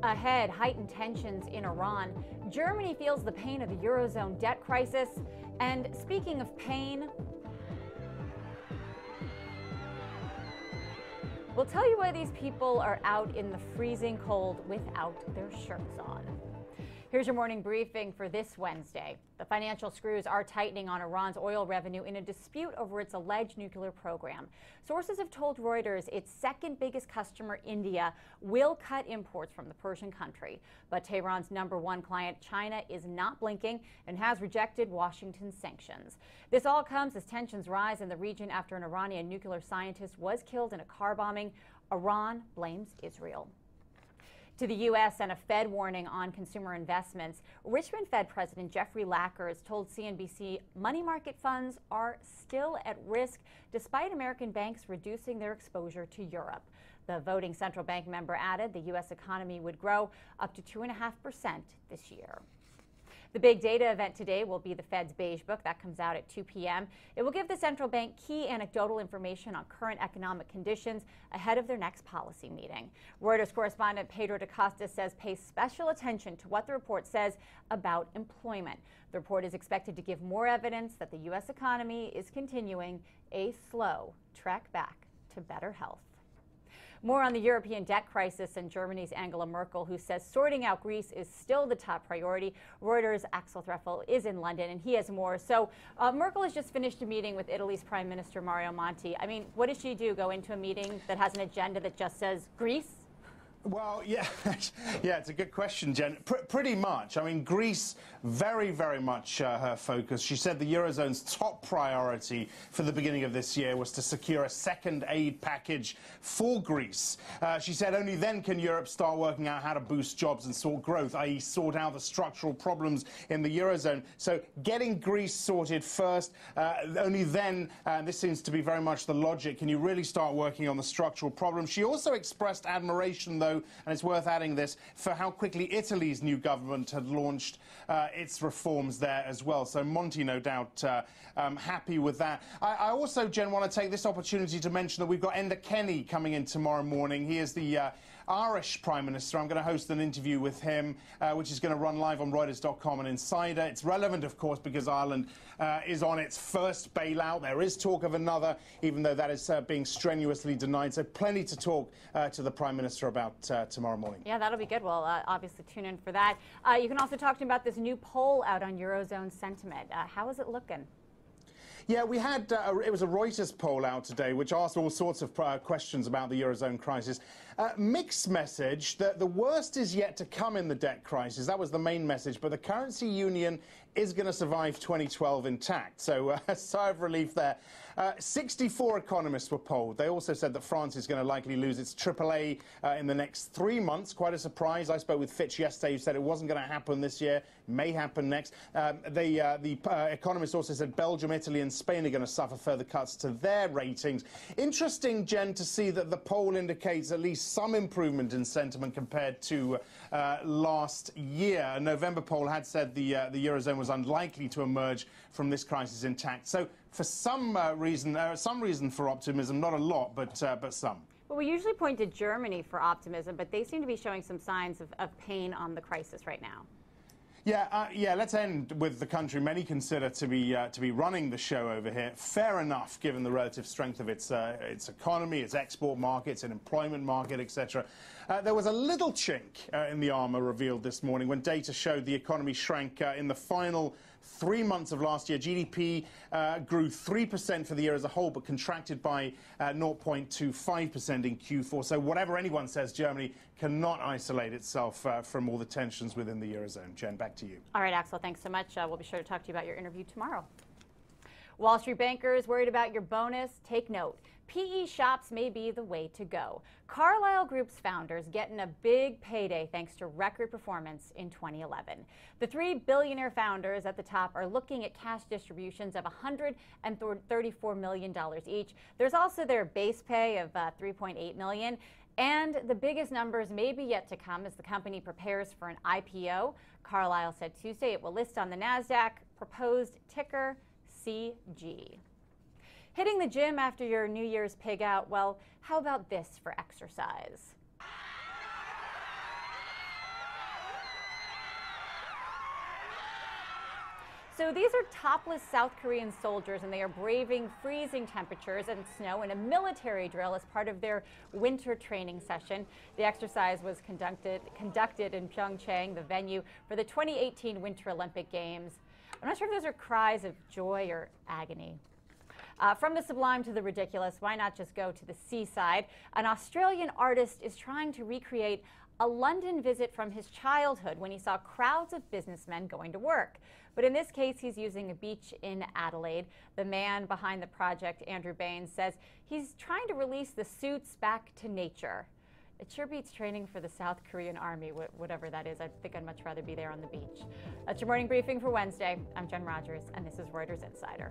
Ahead, heightened tensions in Iran. Germany feels the pain of the Eurozone debt crisis. And speaking of pain, we'll tell you why these people are out in the freezing cold without their shirts on. Here's your morning briefing for this Wednesday. The financial screws are tightening on Iran's oil revenue in a dispute over its alleged nuclear program. Sources have told Reuters its second biggest customer, India, will cut imports from the Persian country. But Tehran's #1 client, China, is not blinking and has rejected Washington's sanctions. This all comes as tensions rise in the region after an Iranian nuclear scientist was killed in a car bombing. Iran blames Israel. To the U.S. and a Fed warning on consumer investments, Richmond Fed President Jeffrey Lackers told CNBC money market funds are still at risk despite American banks reducing their exposure to Europe. The voting central bank member added the U.S. economy would grow up to 2.5% this year. The big data event today will be the Fed's Beige Book. That comes out at 2 p.m. It will give the central bank key anecdotal information on current economic conditions ahead of their next policy meeting. Reuters correspondent Pedro da Costa says pay special attention to what the report says about employment. The report is expected to give more evidence that the U.S. economy is continuing a slow trek back to better health. More on the European debt crisis and Germany's Angela Merkel, who says sorting out Greece is still the top priority. Reuters' Axel Threffel is in London, and he has more. So Merkel has just finished a meeting with Italy's Prime Minister Mario Monti. I mean, what does she do? Go into a meeting that has an agenda that just says Greece? Well, yeah, it's a good question, Jen. Pretty much. I mean, Greece, very, very much her focus. She said the Eurozone's top priority for the beginning of this year was to secure a second aid package for Greece. She said only then can Europe start working out how to boost jobs and sort growth, i.e. sort out the structural problems in the Eurozone. So getting Greece sorted first, only then, this seems to be very much the logic, can you really start working on the structural problems. She also expressed admiration, though, and it's worth adding this, for how quickly Italy's new government had launched its reforms there as well. So Monti, no doubt, happy with that. I also, Jen, want to take this opportunity to mention that we've got Enda Kenny coming in tomorrow morning. He is the Irish Prime Minister. I'm going to host an interview with him, which is going to run live on Reuters.com and Insider. It's relevant, of course, because Ireland is on its first bailout. There is talk of another, even though that is being strenuously denied. So plenty to talk to the Prime Minister about tomorrow morning. Yeah, that'll be good. Well, obviously tune in for that. You can also talk to him about this new poll out on Eurozone sentiment. How is it looking? Yeah, we had, it was a Reuters poll out today, which asked all sorts of questions about the Eurozone crisis. Mixed message that the worst is yet to come in the debt crisis. That was the main message. But the currency union is going to survive 2012 intact. So a sigh of relief there. 64 economists were polled. They also said that France is going to likely lose its AAA in the next 3 months. Quite a surprise. I spoke with Fitch yesterday, who said it wasn't going to happen this year. May happen next. The economists also said Belgium, Italy and Spain are going to suffer further cuts to their ratings. Interesting, Jen, to see that the poll indicates at least some improvement in sentiment compared to last year. A November poll had said the Eurozone was unlikely to emerge from this crisis intact. So for some reason for optimism, not a lot, but some. Well, we usually point to Germany for optimism, but they seem to be showing some signs of pain on the crisis right now. Yeah, let's end with the country many consider to be running the show over here. Fair enough, given the relative strength of its economy, its export markets, its employment market, etc. There was a little chink in the armour revealed this morning when data showed the economy shrank in the final 3 months of last year. GDP grew 3% for the year as a whole, but contracted by 0.25% in Q4. So whatever anyone says, Germany cannot isolate itself from all the tensions within the Eurozone. Jen, back to you. All right, Axel, thanks so much. We'll be sure to talk to you about your interview tomorrow. Wall Street bankers worried about your bonus? Take note. PE shops may be the way to go. Carlyle Group's founders getting a big payday thanks to record performance in 2011. The three billionaire founders at the top are looking at cash distributions of $134 million each. There's also their base pay of $3.8 million. And the biggest numbers may be yet to come as the company prepares for an IPO. Carlyle said Tuesday it will list on the NASDAQ, proposed ticker CG. Hitting the gym after your New Year's pig out? Well, how about this for exercise? So these are topless South Korean soldiers, and they are braving freezing temperatures and snow in a military drill as part of their winter training session. The exercise was conducted in Pyeongchang, the venue for the 2018 Winter Olympic Games. I'm not sure if those are cries of joy or agony. From the sublime to the ridiculous, why not just go to the seaside? An Australian artist is trying to recreate a London visit from his childhood when he saw crowds of businessmen going to work. But in this case, he's using a beach in Adelaide. The man behind the project, Andrew Baines, says he's trying to release the suits back to nature. It sure beats training for the South Korean Army, whatever that is. I think I'd much rather be there on the beach. That's your morning briefing for Wednesday. I'm Jen Rogers, and this is Reuters Insider.